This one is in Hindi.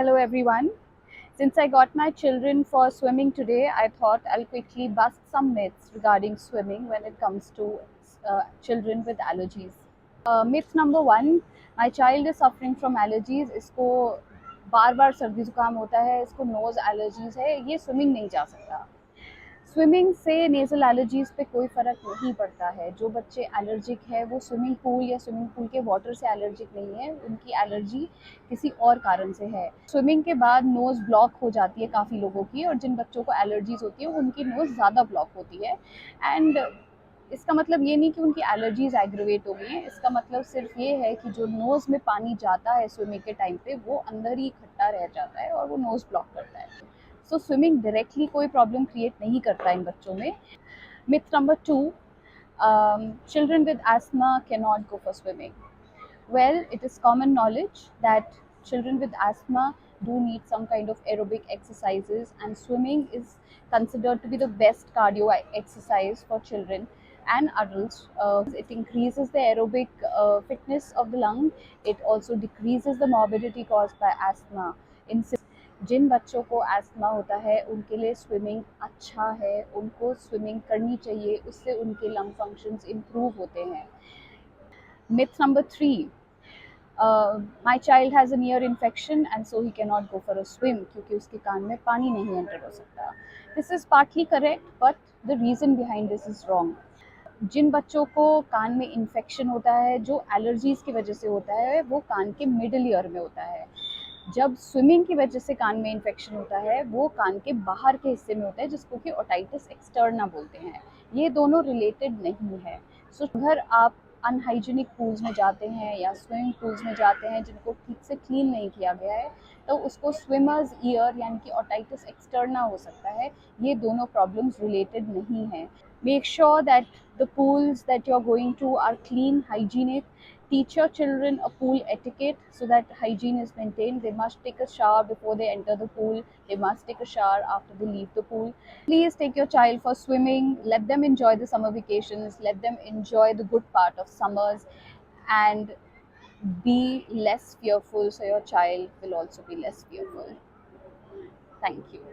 Hello everyone. Since I got my children for swimming today, I thought I'll quickly bust some myths regarding swimming when it comes to children with allergies. Myth number one, my child is suffering from allergies. इसको बार बार सर्दी जुकाम होता है, इसको नोज एलर्जीज है, ये स्विमिंग नहीं जा सकता। स्विमिंग से नेज़ल एलर्जीज़ पे कोई फ़र्क नहीं पड़ता है। जो बच्चे एलर्जिक है वो स्विमिंग पूल या स्विमिंग पूल के वाटर से एलर्जिक नहीं है, उनकी एलर्जी किसी और कारण से है। स्विमिंग के बाद नोज़ ब्लॉक हो जाती है काफ़ी लोगों की, और जिन बच्चों को एलर्जीज़ होती है उनकी नोज़ ज़्यादा ब्लॉक होती है। एंड इसका मतलब ये नहीं कि उनकी एलर्जीज़ एग्रवेट हो गई हैं, इसका मतलब सिर्फ ये है कि जो नोज़ में पानी जाता है स्विमिंग के टाइम पे वो अंदर ही इकट्ठा रह जाता है और वो नोज़ ब्लॉक करता है। सो स्विमिंग डायरेक्टली कोई प्रॉब्लम क्रिएट नहीं करता इन बच्चों में। Myth number two, children with asthma cannot go for swimming. Well, it is common knowledge that children with asthma do need some kind of aerobic exercises, and swimming is considered to be the best cardio exercise for children and adults. It increases the aerobic fitness of the lung. It also decreases the morbidity caused by asthma. In जिन बच्चों को एस्थमा होता है उनके लिए स्विमिंग अच्छा है, उनको स्विमिंग करनी चाहिए, उससे उनके लंग फंक्शंस इम्प्रूव होते हैं। Myth number three, my child has an ear infection and so he cannot go for a swim क्योंकि उसके कान में पानी नहीं एंटर हो सकता। This is partly correct but the reason behind this is wrong. जिन बच्चों को कान में इन्फेक्शन होता है जो एलर्जीज़ की वजह से होता है वो कान के मिडल ईयर में होता है। जब स्विमिंग की वजह से कान में इन्फेक्शन होता है वो कान के बाहर के हिस्से में होता है जिसको कि ओटाइटिस एक्सटर्ना बोलते हैं। ये दोनों रिलेटेड नहीं है। सो अगर आप अनहाइजीनिक पूल्स में जाते हैं या स्विमिंग पूल्स में जाते हैं जिनको ठीक से क्लीन नहीं किया गया है तो उसको स्विमर्स ईयर यानी कि ओटाइटिस एक्सटर्ना हो सकता है। ये दोनों प्रॉब्लम्स रिलेटेड नहीं है। Make sure that the pools that you're going to are clean, hygienic. Teach your children a pool etiquette so that hygiene is maintained. They must take a shower before they enter the pool. They must take a shower after they leave the pool. Please take your child for swimming. Let them enjoy the summer vacations. Let them enjoy the good part of summers, and be less fearful so your child will also be less fearful. Thank you.